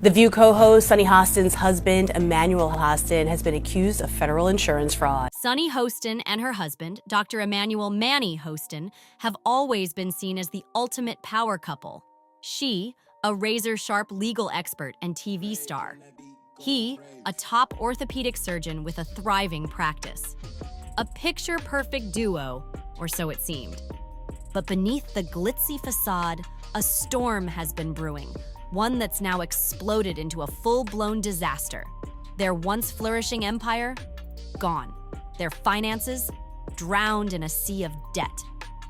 The View co-host Sunny Hostin's husband, Emmanuel Hostin, has been accused of federal insurance fraud. Sunny Hostin and her husband, Dr. Emmanuel Manny Hostin, have always been seen as the ultimate power couple. She, a razor-sharp legal expert and TV star. He, a top orthopedic surgeon with a thriving practice. A picture-perfect duo, or so it seemed. But beneath the glitzy facade, a storm has been brewing. One that's now exploded into a full-blown disaster. Their once flourishing empire, gone. Their finances, drowned in a sea of debt.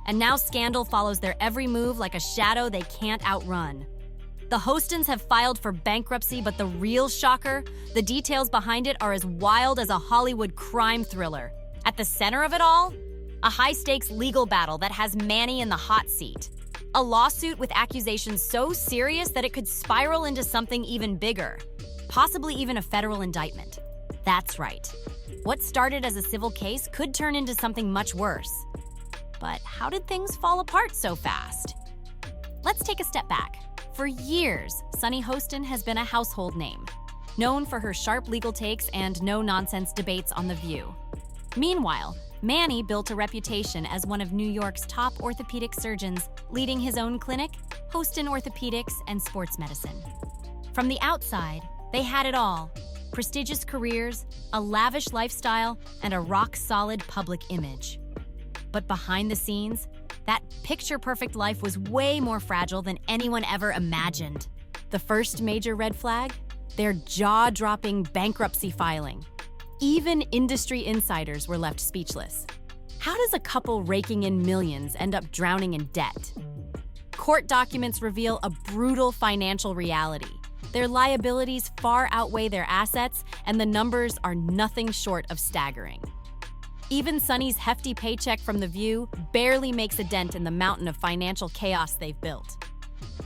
And now scandal follows their every move like a shadow they can't outrun. The Hostins have filed for bankruptcy, but the real shocker, the details behind it are as wild as a Hollywood crime thriller. At the center of it all, a high-stakes legal battle that has Manny in the hot seat. A lawsuit with accusations so serious that it could spiral into something even bigger, possibly even a federal indictment. That's right. What started as a civil case could turn into something much worse. But how did things fall apart so fast? Let's take a step back. For years, Sunny Hostin has been a household name, known for her sharp legal takes and no-nonsense debates on The View. Meanwhile, Manny built a reputation as one of New York's top orthopedic surgeons, leading his own clinic, Hostin Orthopedics and Sports Medicine. From the outside, they had it all: prestigious careers, a lavish lifestyle, and a rock-solid public image. But behind the scenes, that picture-perfect life was way more fragile than anyone ever imagined. The first major red flag? Their jaw-dropping bankruptcy filing. Even industry insiders were left speechless. How does a couple raking in millions end up drowning in debt? Court documents reveal a brutal financial reality. Their liabilities far outweigh their assets, and the numbers are nothing short of staggering. Even Sunny's hefty paycheck from The View barely makes a dent in the mountain of financial chaos they've built.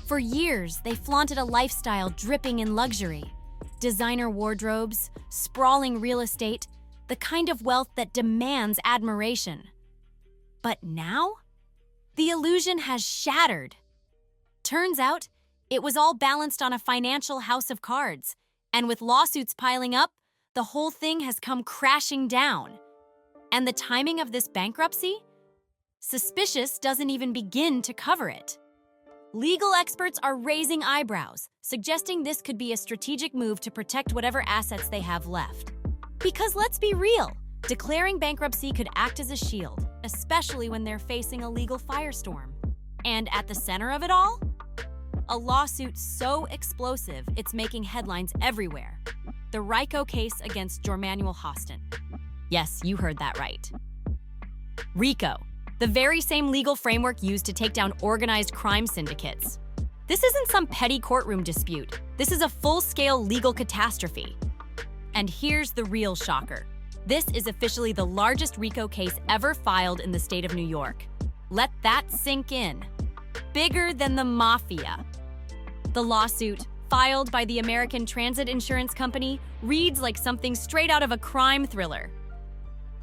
For years, they flaunted a lifestyle dripping in luxury. Designer wardrobes, sprawling real estate, the kind of wealth that demands admiration. But now, the illusion has shattered. Turns out, it was all balanced on a financial house of cards, and with lawsuits piling up, the whole thing has come crashing down. And the timing of this bankruptcy? Suspicious doesn't even begin to cover it. Legal experts are raising eyebrows, suggesting this could be a strategic move to protect whatever assets they have left. Because let's be real, declaring bankruptcy could act as a shield, especially when they're facing a legal firestorm. And at the center of it all? A lawsuit so explosive it's making headlines everywhere. The RICO case against Emmanuel Hostin. Yes, you heard that right. RICO. The very same legal framework used to take down organized crime syndicates. This isn't some petty courtroom dispute. This is a full-scale legal catastrophe. And here's the real shocker. This is officially the largest RICO case ever filed in the state of New York. Let that sink in. Bigger than the mafia. The lawsuit, filed by the American Transit Insurance Company, reads like something straight out of a crime thriller.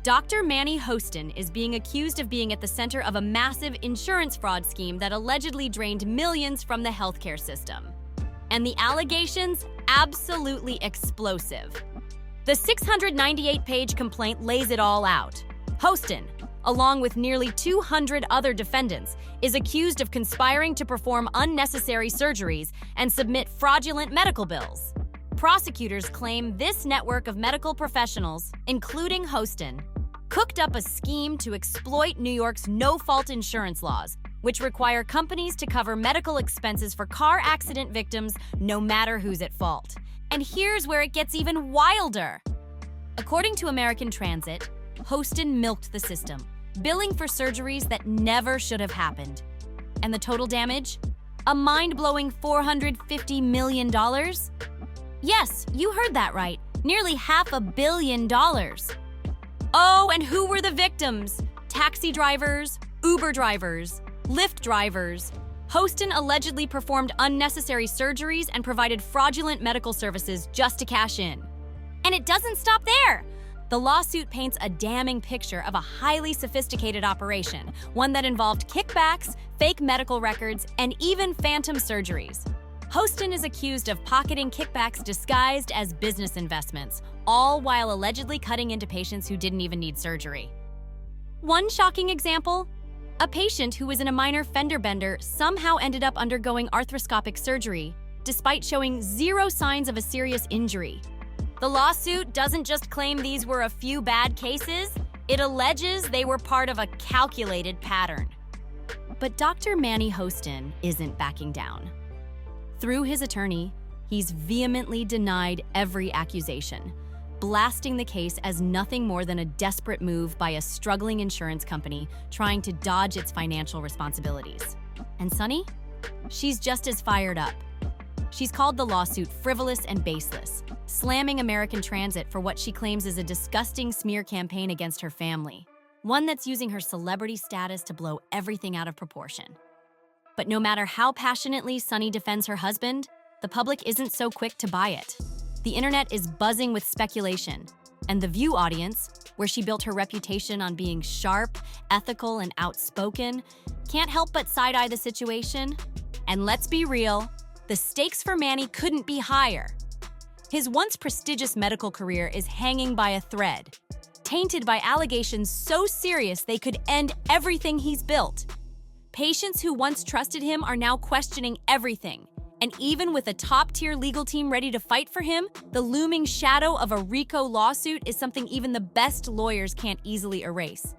Dr. Manny Hostin is being accused of being at the center of a massive insurance fraud scheme that allegedly drained millions from the healthcare system. And the allegations? Absolutely explosive. The 698-page complaint lays it all out. Hostin, along with nearly 200 other defendants, is accused of conspiring to perform unnecessary surgeries and submit fraudulent medical bills. Prosecutors claim this network of medical professionals, including Hostin, cooked up a scheme to exploit New York's no-fault insurance laws, which require companies to cover medical expenses for car accident victims no matter who's at fault. And here's where it gets even wilder. According to American Transit, Hostin milked the system, billing for surgeries that never should have happened. And the total damage? A mind-blowing $450 million? Yes, you heard that right. Nearly $500 million. Oh, and who were the victims? Taxi drivers, Uber drivers, Lyft drivers. Hostin allegedly performed unnecessary surgeries and provided fraudulent medical services just to cash in. And it doesn't stop there. The lawsuit paints a damning picture of a highly sophisticated operation, one that involved kickbacks, fake medical records, and even phantom surgeries. Hostin is accused of pocketing kickbacks disguised as business investments, all while allegedly cutting into patients who didn't even need surgery. One shocking example: a patient who was in a minor fender bender somehow ended up undergoing arthroscopic surgery, despite showing zero signs of a serious injury. The lawsuit doesn't just claim these were a few bad cases, it alleges they were part of a calculated pattern. But Dr. Manny Hostin isn't backing down. Through his attorney, he's vehemently denied every accusation, blasting the case as nothing more than a desperate move by a struggling insurance company trying to dodge its financial responsibilities. And Sunny? She's just as fired up. She's called the lawsuit frivolous and baseless, slamming American Transit for what she claims is a disgusting smear campaign against her family, one that's using her celebrity status to blow everything out of proportion. But no matter how passionately Sunny defends her husband, the public isn't so quick to buy it. The internet is buzzing with speculation, and the View audience, where she built her reputation on being sharp, ethical, and outspoken, can't help but side-eye the situation. And let's be real, the stakes for Manny couldn't be higher. His once prestigious medical career is hanging by a thread, tainted by allegations so serious they could end everything he's built. Patients who once trusted him are now questioning everything. And even with a top-tier legal team ready to fight for him, the looming shadow of a RICO lawsuit is something even the best lawyers can't easily erase.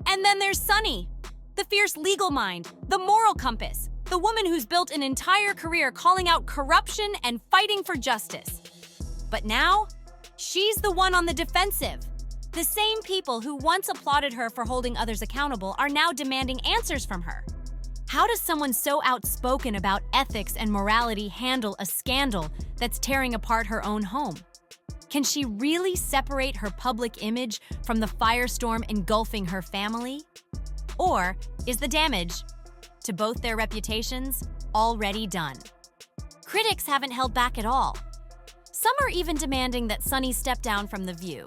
And then there's Sunny, the fierce legal mind, the moral compass, the woman who's built an entire career calling out corruption and fighting for justice. But now, she's the one on the defensive. The same people who once applauded her for holding others accountable are now demanding answers from her. How does someone so outspoken about ethics and morality handle a scandal that's tearing apart her own home? Can she really separate her public image from the firestorm engulfing her family? Or is the damage to both their reputations already done? Critics haven't held back at all. Some are even demanding that Sunny step down from The View,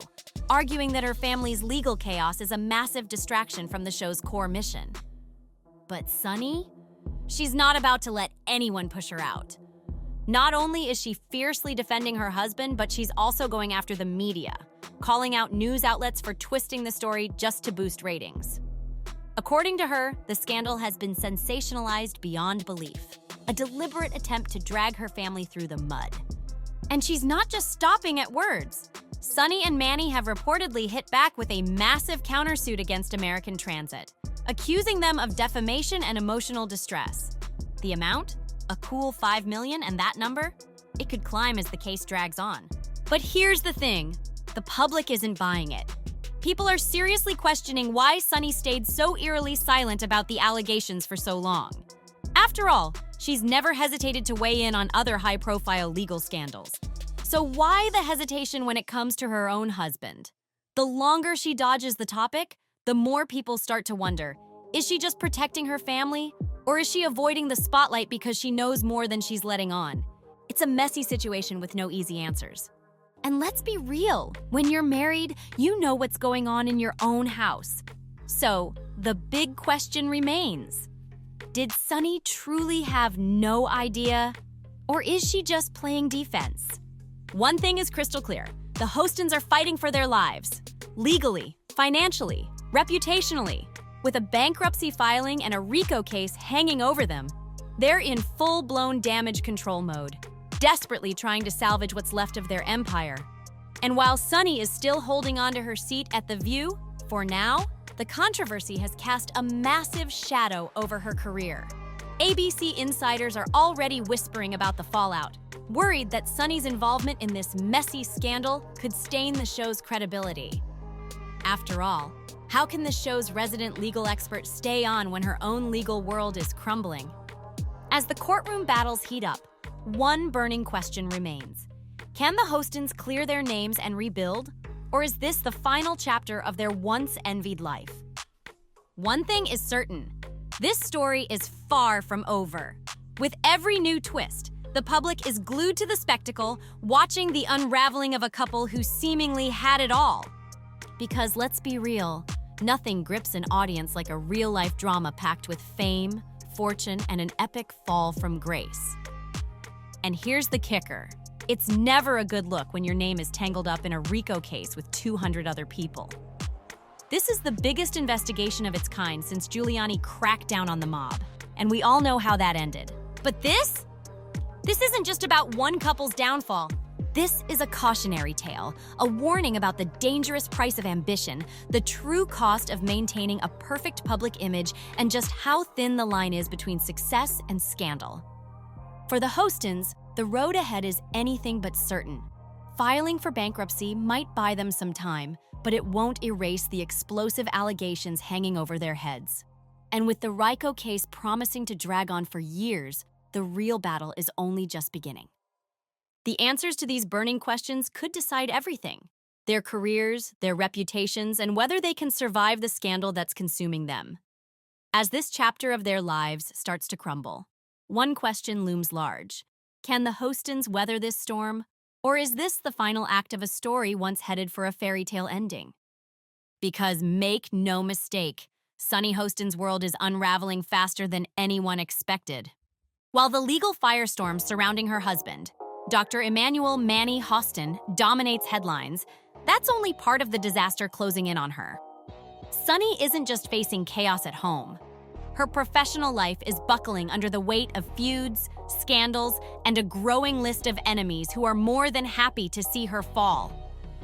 arguing that her family's legal chaos is a massive distraction from the show's core mission. But Sunny? She's not about to let anyone push her out. Not only is she fiercely defending her husband, but she's also going after the media, calling out news outlets for twisting the story just to boost ratings. According to her, the scandal has been sensationalized beyond belief, a deliberate attempt to drag her family through the mud. And she's not just stopping at words. Sunny and Manny have reportedly hit back with a massive countersuit against American Transit, accusing them of defamation and emotional distress. The amount? A cool $5 million, and that number? It could climb as the case drags on. But here's the thing, the public isn't buying it. People are seriously questioning why Sunny stayed so eerily silent about the allegations for so long. After all, she's never hesitated to weigh in on other high-profile legal scandals. So why the hesitation when it comes to her own husband? The longer she dodges the topic, the more people start to wonder, is she just protecting her family? Or is she avoiding the spotlight because she knows more than she's letting on? It's a messy situation with no easy answers. And let's be real, when you're married, you know what's going on in your own house. So, the big question remains. Did Sunny truly have no idea? Or is she just playing defense? One thing is crystal clear. The Hostins are fighting for their lives. Legally, financially, reputationally. With a bankruptcy filing and a RICO case hanging over them, they're in full-blown damage control mode, desperately trying to salvage what's left of their empire. And while Sunny is still holding on to her seat at The View, for now, the controversy has cast a massive shadow over her career. ABC insiders are already whispering about the fallout, worried that Sunny's involvement in this messy scandal could stain the show's credibility. After all, how can the show's resident legal expert stay on when her own legal world is crumbling? As the courtroom battles heat up, one burning question remains. Can the Hostins clear their names and rebuild? Or is this the final chapter of their once-envied life? One thing is certain. This story is far from over. With every new twist, the public is glued to the spectacle, watching the unraveling of a couple who seemingly had it all. Because let's be real, nothing grips an audience like a real-life drama packed with fame, fortune, and an epic fall from grace. And here's the kicker. It's never a good look when your name is tangled up in a RICO case with 200 other people. This is the biggest investigation of its kind since Giuliani cracked down on the mob, and we all know how that ended. But this isn't just about one couple's downfall. This is a cautionary tale, a warning about the dangerous price of ambition, the true cost of maintaining a perfect public image, and just how thin the line is between success and scandal. For the Hostins, the road ahead is anything but certain. Filing for bankruptcy might buy them some time, but it won't erase the explosive allegations hanging over their heads. And with the RICO case promising to drag on for years, the real battle is only just beginning. The answers to these burning questions could decide everything: their careers, their reputations, and whether they can survive the scandal that's consuming them. As this chapter of their lives starts to crumble, one question looms large. Can the Hostins weather this storm? Or is this the final act of a story once headed for a fairy tale ending? Because make no mistake, Sunny Hostin's world is unraveling faster than anyone expected. While the legal firestorm surrounding her husband, Dr. Emmanuel Manny Hostin, dominates headlines, that's only part of the disaster closing in on her. Sunny isn't just facing chaos at home. Her professional life is buckling under the weight of feuds, scandals, and a growing list of enemies who are more than happy to see her fall.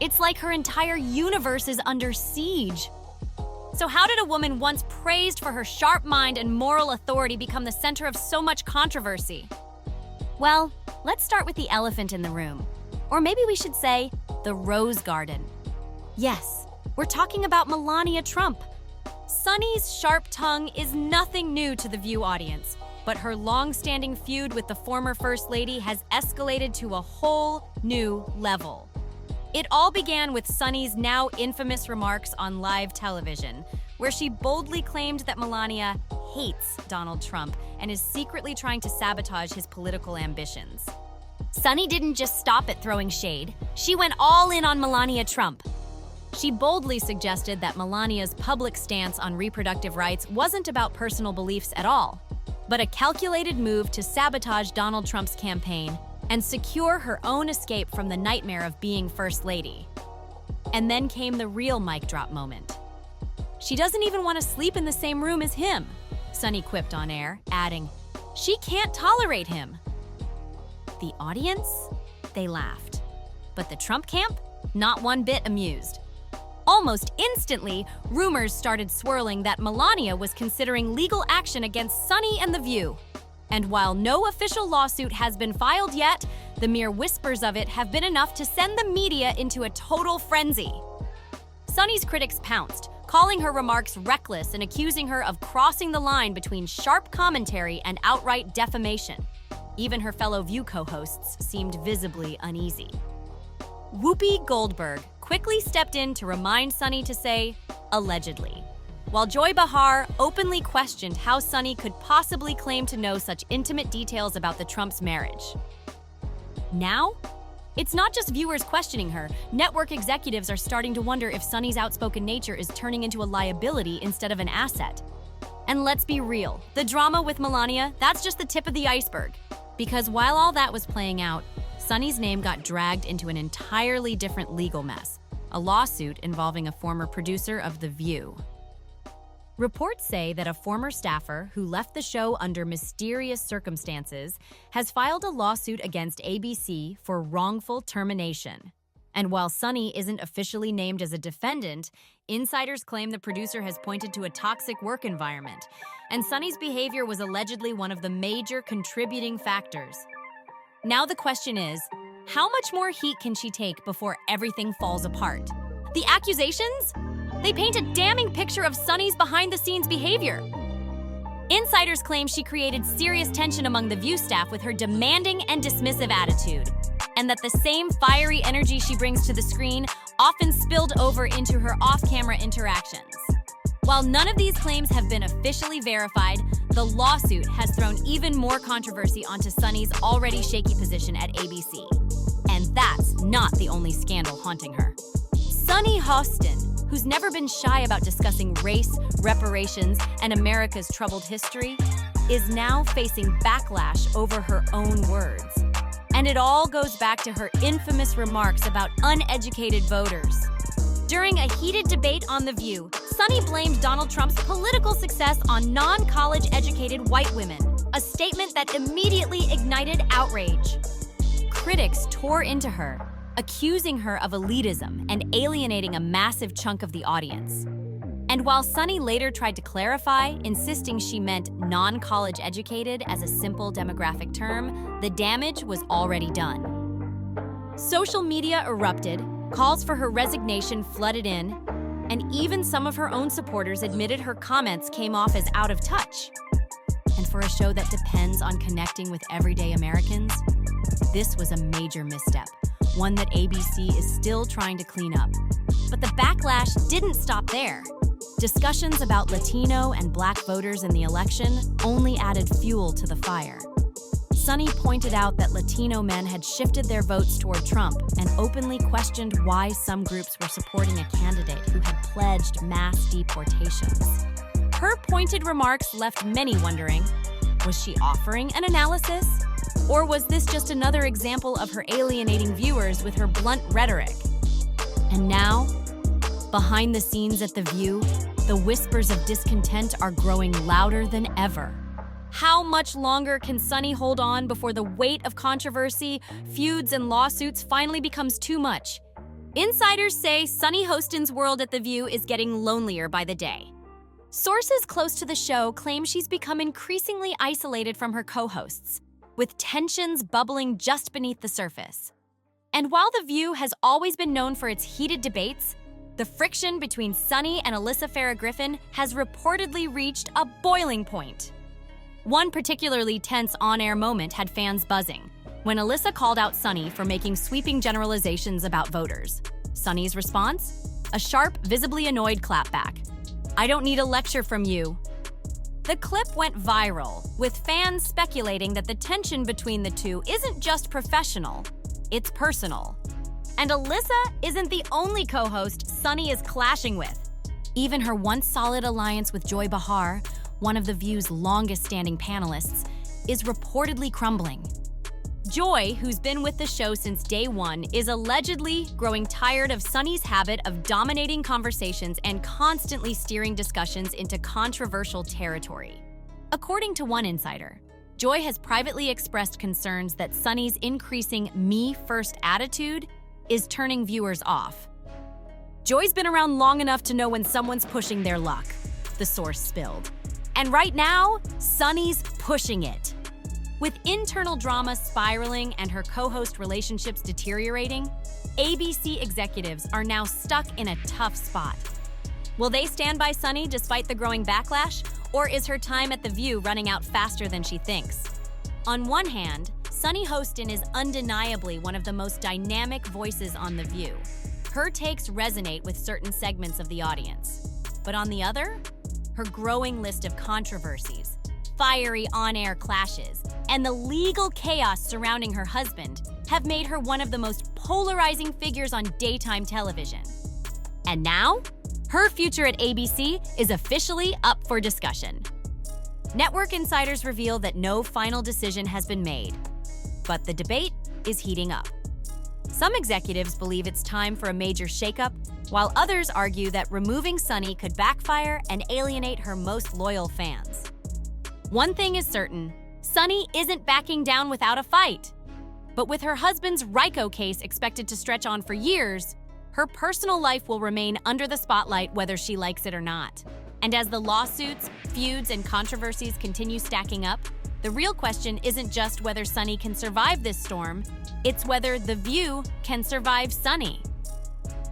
It's like her entire universe is under siege. So how did a woman once praised for her sharp mind and moral authority become the center of so much controversy? Well, let's start with the elephant in the room. Or maybe we should say, the rose garden. Yes, we're talking about Melania Trump. Sunny's sharp tongue is nothing new to the View audience, but her long-standing feud with the former First Lady has escalated to a whole new level. It all began with Sunny's now infamous remarks on live television, where she boldly claimed that Melania hates Donald Trump and is secretly trying to sabotage his political ambitions. Sunny didn't just stop at throwing shade, she went all in on Melania Trump. She boldly suggested that Melania's public stance on reproductive rights wasn't about personal beliefs at all, but a calculated move to sabotage Donald Trump's campaign and secure her own escape from the nightmare of being First Lady. And then came the real mic drop moment. She doesn't even want to sleep in the same room as him, Sunny quipped on air, adding, she can't tolerate him. The audience? They laughed. But the Trump camp? Not one bit amused. Almost instantly, rumors started swirling that Melania was considering legal action against Sunny and The View. And while no official lawsuit has been filed yet, the mere whispers of it have been enough to send the media into a total frenzy. Sunny's critics pounced, calling her remarks reckless and accusing her of crossing the line between sharp commentary and outright defamation. Even her fellow View co-hosts seemed visibly uneasy. Whoopi Goldberg quickly stepped in to remind Sunny to say, allegedly, while Joy Behar openly questioned how Sunny could possibly claim to know such intimate details about the Trumps' marriage. Now, it's not just viewers questioning her. Network executives are starting to wonder if Sunny's outspoken nature is turning into a liability instead of an asset. And let's be real, the drama with Melania, that's just the tip of the iceberg. Because while all that was playing out, Sunny's name got dragged into an entirely different legal mess, a lawsuit involving a former producer of The View. Reports say that a former staffer who left the show under mysterious circumstances has filed a lawsuit against ABC for wrongful termination. And while Sunny isn't officially named as a defendant, insiders claim the producer has pointed to a toxic work environment, and Sunny's behavior was allegedly one of the major contributing factors. Now the question is, how much more heat can she take before everything falls apart? The accusations? They paint a damning picture of Sunny's behind-the-scenes behavior. Insiders claim she created serious tension among the View staff with her demanding and dismissive attitude, and that the same fiery energy she brings to the screen often spilled over into her off-camera interactions. While none of these claims have been officially verified, the lawsuit has thrown even more controversy onto Sunny's already shaky position at ABC. And that's not the only scandal haunting her. Sunny Hostin, who's never been shy about discussing race, reparations, and America's troubled history, is now facing backlash over her own words. And it all goes back to her infamous remarks about uneducated voters. During a heated debate on The View, Sunny blamed Donald Trump's political success on non-college educated white women, a statement that immediately ignited outrage. Critics tore into her, accusing her of elitism and alienating a massive chunk of the audience. And while Sunny later tried to clarify, insisting she meant non-college educated as a simple demographic term, the damage was already done. Social media erupted, calls for her resignation flooded in, and even some of her own supporters admitted her comments came off as out of touch. And for a show that depends on connecting with everyday Americans, this was a major misstep, one that ABC is still trying to clean up. But the backlash didn't stop there. Discussions about Latino and Black voters in the election only added fuel to the fire. Sunny pointed out that Latino men had shifted their votes toward Trump and openly questioned why some groups were supporting a candidate who had pledged mass deportations. Her pointed remarks left many wondering, was she offering an analysis? Or was this just another example of her alienating viewers with her blunt rhetoric? And now, behind the scenes at The View, the whispers of discontent are growing louder than ever. How much longer can Sunny hold on before the weight of controversy, feuds, and lawsuits finally becomes too much? Insiders say Sunny Hostin's world at The View is getting lonelier by the day. Sources close to the show claim she's become increasingly isolated from her co-hosts, with tensions bubbling just beneath the surface. And while The View has always been known for its heated debates, the friction between Sunny and Alyssa Farah Griffin has reportedly reached a boiling point. One particularly tense on-air moment had fans buzzing, when Alyssa called out Sunny for making sweeping generalizations about voters. Sunny's response? A sharp, visibly annoyed clapback. "I don't need a lecture from you." The clip went viral, with fans speculating that the tension between the two isn't just professional, it's personal. And Alyssa isn't the only co-host Sunny is clashing with. Even her once solid alliance with Joy Behar, one of The View's longest-standing panelists, is reportedly crumbling. Joy, who's been with the show since day one, is allegedly growing tired of Sunny's habit of dominating conversations and constantly steering discussions into controversial territory. According to one insider, Joy has privately expressed concerns that Sunny's increasing me-first attitude is turning viewers off. "Joy's been around long enough to know when someone's pushing their luck," the source spilled. And right now, Sunny's pushing it. With internal drama spiraling and her co-host relationships deteriorating, ABC executives are now stuck in a tough spot. Will they stand by Sunny despite the growing backlash, or is her time at The View running out faster than she thinks? On one hand, Sunny Hostin is undeniably one of the most dynamic voices on The View. Her takes resonate with certain segments of the audience. But on the other, her growing list of controversies, fiery on-air clashes, and the legal chaos surrounding her husband have made her one of the most polarizing figures on daytime television. And now, her future at ABC is officially up for discussion. Network insiders reveal that no final decision has been made, but the debate is heating up. Some executives believe it's time for a major shakeup, while others argue that removing Sunny could backfire and alienate her most loyal fans. One thing is certain, Sunny isn't backing down without a fight. But with her husband's RICO case expected to stretch on for years, her personal life will remain under the spotlight whether she likes it or not. And as the lawsuits, feuds, and controversies continue stacking up, the real question isn't just whether Sunny can survive this storm, it's whether The View can survive Sunny.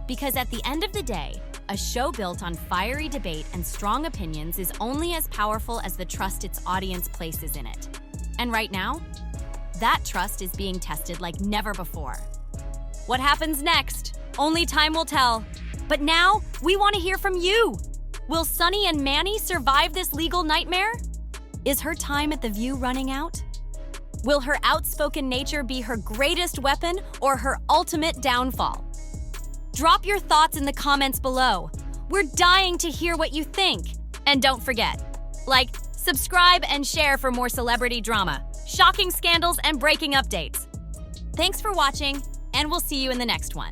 Because at the end of the day, a show built on fiery debate and strong opinions is only as powerful as the trust its audience places in it. And right now, that trust is being tested like never before. What happens next? Only time will tell. But now, we want to hear from you. Will Sunny and Manny survive this legal nightmare? Is her time at The View running out? Will her outspoken nature be her greatest weapon or her ultimate downfall? Drop your thoughts in the comments below. We're dying to hear what you think. And don't forget, like, subscribe, and share for more celebrity drama, shocking scandals, and breaking updates. Thanks for watching, and we'll see you in the next one.